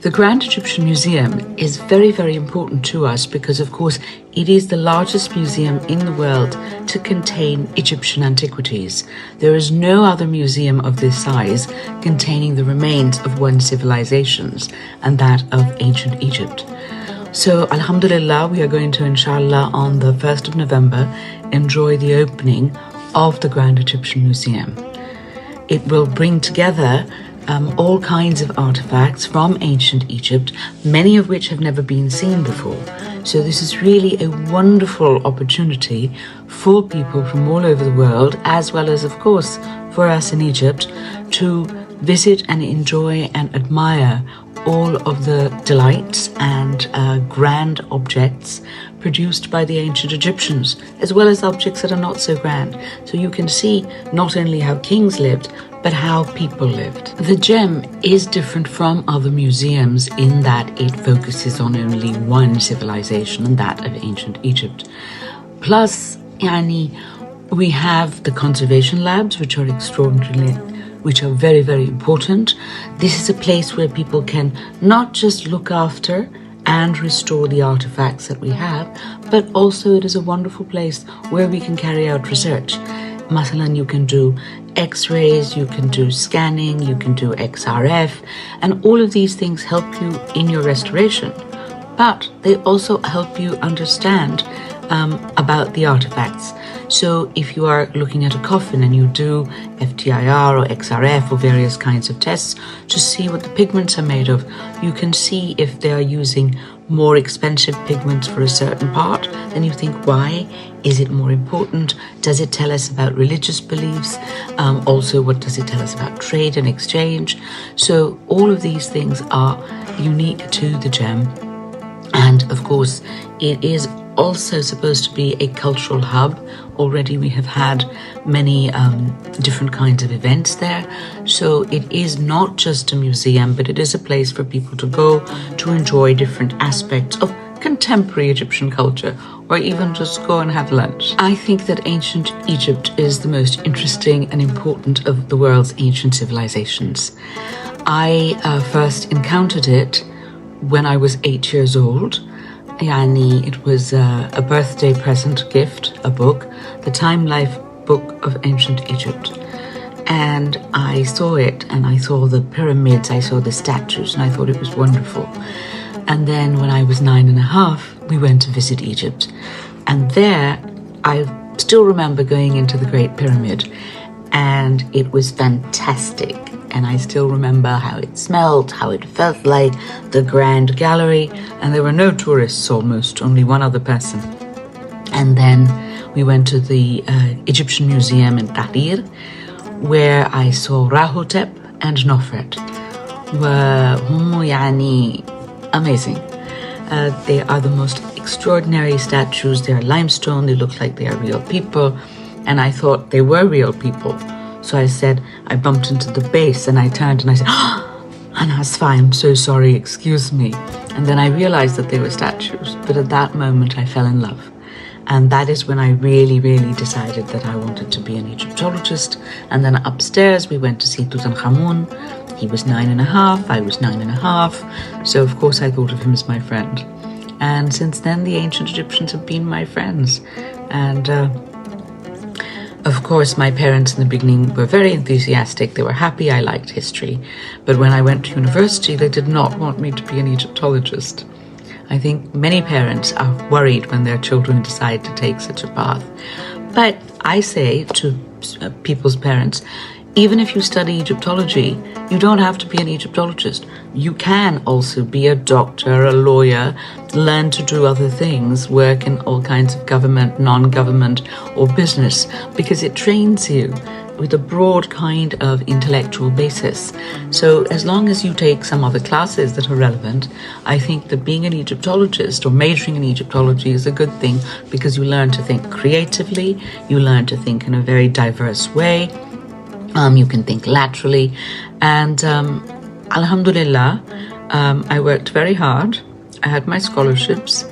The Grand Egyptian Museum is very, very important to us because, of course, it is the largest museum in the world to contain Egyptian antiquities. There is no other museum of this size containing the remains of one civilizations, and that of ancient Egypt. So, alhamdulillah, we are going to, inshallah, on the 1st of November, enjoy the opening of the Grand Egyptian Museum. It will bring together all kinds of artifacts from ancient Egypt, many of which have never been seen before. So this is really a wonderful opportunity for people from all over the world, as well as, of course, for us in Egypt, to visit and enjoy and admire all of the delights and grand objects produced by the ancient Egyptians, as well as objects that are not so grand. So you can see not only how kings lived, but how people lived. The gem is different from other museums in that it focuses on only one civilization, and that of ancient Egypt. Plus, we have the conservation labs, which are very, very important. This is a place where people can not just look after and restore the artifacts that we have, but also it is a wonderful place where we can carry out research. Masalan, you can do X-rays, you can do scanning, you can do XRF, and all of these things help you in your restoration. But they also help you understand about the artifacts. So if you are looking at a coffin and you do FTIR or XRF or various kinds of tests to see what the pigments are made of, you can see if they are using more expensive pigments for a certain part, then you think, why? Is it more important? Does it tell us about religious beliefs? Also, what does it tell us about trade and exchange? So all of these things are unique to the gem. And of course, it is also supposed to be a cultural hub. Already we have had many different kinds of events there. So it is not just a museum, but it is a place for people to go to enjoy different aspects of contemporary Egyptian culture, or even just go and have lunch. I think that ancient Egypt is the most interesting and important of the world's ancient civilizations. I first encountered it when I was 8 years old. It was a birthday present gift, a book, the Time Life book of ancient Egypt. And I saw it, and I saw the pyramids, I saw the statues, and I thought it was wonderful. And then when I was 9.5, we went to visit Egypt. And there, I still remember going into the Great Pyramid, and it was fantastic. And I still remember how it smelled, how it felt like, the grand gallery, and there were no tourists almost, only one other person. And then we went to the Egyptian Museum in Tahrir, where I saw Rahotep and Nofret. Amazing. They are the most extraordinary statues. They are limestone, they look like they are real people, and I thought they were real people. So I bumped into the base, and I turned and I said, Anasfa, I'm so sorry, excuse me. And then I realized that they were statues. But at that moment, I fell in love. And that is when I really, really decided that I wanted to be an Egyptologist. And then upstairs, we went to see Tutankhamun. He was 9.5, I was 9.5. So of course, I thought of him as my friend. And since then, the ancient Egyptians have been my friends. And of course, my parents in the beginning were very enthusiastic. They were happy I liked history. But when I went to university, they did not want me to be an Egyptologist. I think many parents are worried when their children decide to take such a path. But I say to people's parents, even if you study Egyptology, you don't have to be an Egyptologist. You can also be a doctor, a lawyer, learn to do other things, work in all kinds of government, non-government, or business, because it trains you with a broad kind of intellectual basis. So as long as you take some other classes that are relevant, I think that being an Egyptologist or majoring in Egyptology is a good thing, because you learn to think creatively, you learn to think in a very diverse way. You can think laterally, and alhamdulillah, I worked very hard. I had my scholarships,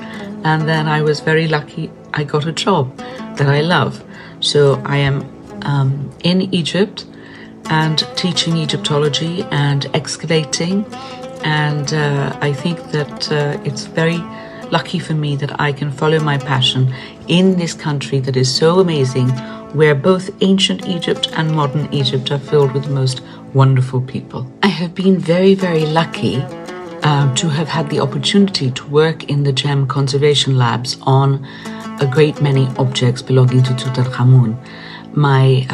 and then I was very lucky. I got a job that I love. So I am in Egypt and teaching Egyptology and excavating And I think that it's very lucky for me that I can follow my passion in this country that is so amazing, where both ancient Egypt and modern Egypt are filled with the most wonderful people. I have been very, very lucky to have had the opportunity to work in the gem conservation labs on a great many objects belonging to Tutankhamun. My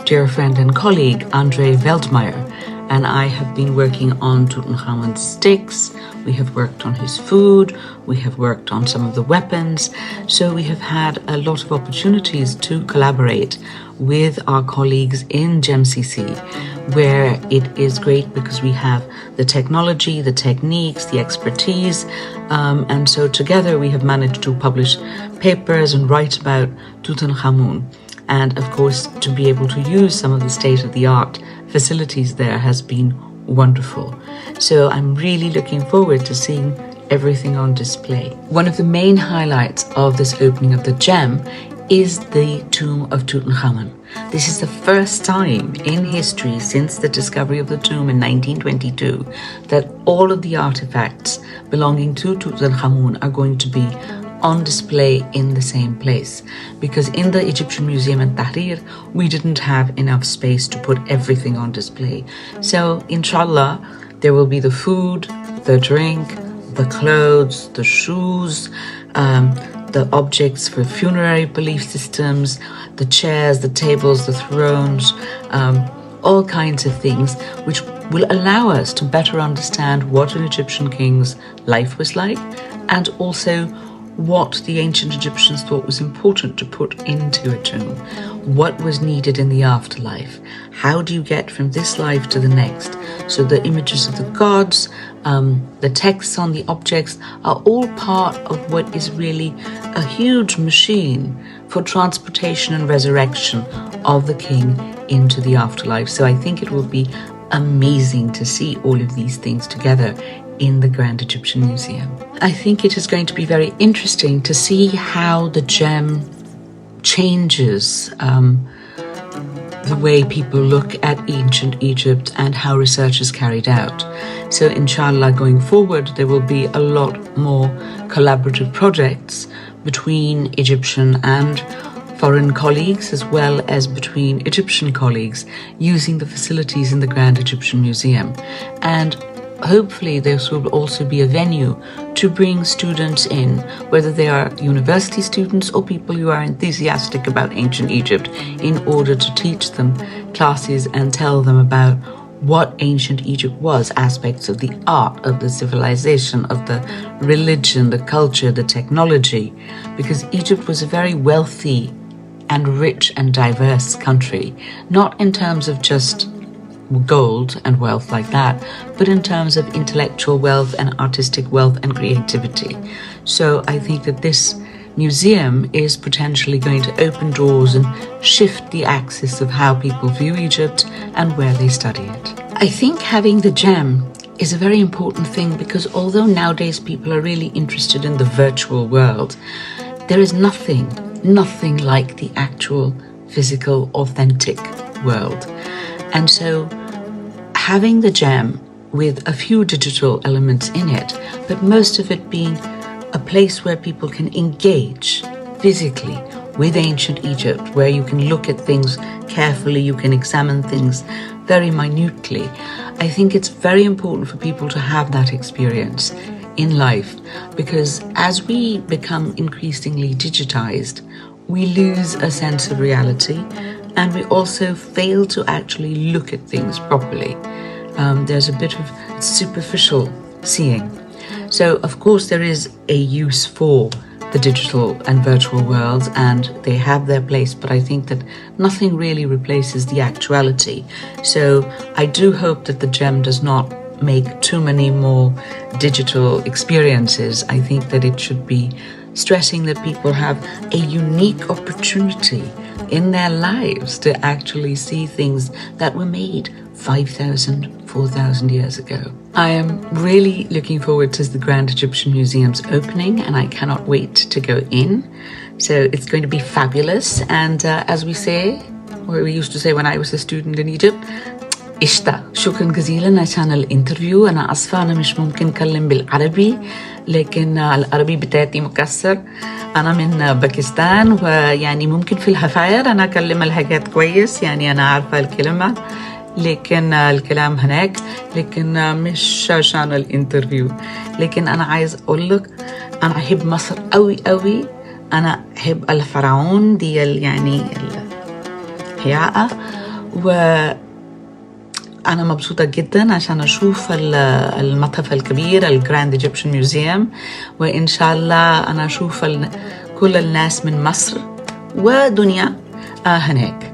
dear friend and colleague Andre Veldmeyer and I have been working on Tutankhamun's sticks. We have worked on his food. We have worked on some of the weapons. So we have had a lot of opportunities to collaborate with our colleagues in GemCC, where it is great because we have the technology, the techniques, the expertise. And so together we have managed to publish papers and write about Tutankhamun. And of course, to be able to use some of the state-of-the-art facilities there has been wonderful. So I'm really looking forward to seeing everything on display. One of the main highlights of this opening of the gem is the tomb of Tutankhamun. This is the first time in history since the discovery of the tomb in 1922 that all of the artifacts belonging to Tutankhamun are going to be on display in the same place, because in the Egyptian Museum at Tahrir we didn't have enough space to put everything on display. So inshallah there will be the food, the drink, the clothes, the shoes, the objects for funerary belief systems, the chairs, the tables, the thrones, all kinds of things which will allow us to better understand what an Egyptian king's life was like, and also what the ancient Egyptians thought was important to put into a tomb, what was needed in the afterlife, how do you get from this life to the next. So the images of the gods, the texts on the objects are all part of what is really a huge machine for transportation and resurrection of the king into the afterlife. So I think it will be amazing to see all of these things together in the Grand Egyptian Museum. I think it is going to be very interesting to see how the gem changes the way people look at ancient Egypt and how research is carried out. So inshallah, going forward, there will be a lot more collaborative projects between Egyptian and foreign colleagues, as well as between Egyptian colleagues, using the facilities in the Grand Egyptian Museum. And hopefully this will also be a venue to bring students in, whether they are university students or people who are enthusiastic about ancient Egypt, in order to teach them classes and tell them about what ancient Egypt was, aspects of the art, of the civilization, of the religion, the culture, the technology, because Egypt was a very wealthy and rich and diverse country, not in terms of just gold and wealth like that, but in terms of intellectual wealth and artistic wealth and creativity. So I think that this museum is potentially going to open doors and shift the axis of how people view Egypt and where they study it. I think having the gem is a very important thing, because although nowadays people are really interested in the virtual world, there is nothing like the actual physical, authentic world. And so having the gem with a few digital elements in it, but most of it being a place where people can engage physically with ancient Egypt, where you can look at things carefully, you can examine things very minutely. I think it's very important for people to have that experience in life, because as we become increasingly digitized, we lose a sense of reality, and we also fail to actually look at things properly. There's a bit of superficial seeing. So, of course, there is a use for the digital and virtual worlds, and they have their place, but I think that nothing really replaces the actuality. So I do hope that the gem does not make too many more digital experiences. I think that it should be stressing that people have a unique opportunity in their lives to actually see things that were made 5,000, 4,000 years ago. I am really looking forward to the Grand Egyptian Museum's opening, and I cannot wait to go in. So it's going to be fabulous. And as we say, or we used to say when I was a student in Egypt, قشطة. شكرا جزيلا عشان الانترفيو. أنا أسفة أنا مش ممكن أتكلم بالعربي، لكن العربي بتاعتي مكسر. أنا من باكستان، ويعني ممكن في الحفاير أنا أكلم الحاجات كويس، يعني أنا عارفة الكلمة لكن الكلام هناك، لكن مش عشان الانترفيو. لكن أنا عايز أقول لك أنا أحب مصر قوي قوي. أنا أحب الفرعون دي يعني الحياة، وأنا مبسوطة جدا عشان أشوف المتحف الكبير الجراند إيجيبشن ميوزيوم، وإن شاء الله أنا أشوف كل الناس من مصر ودنيا هناك.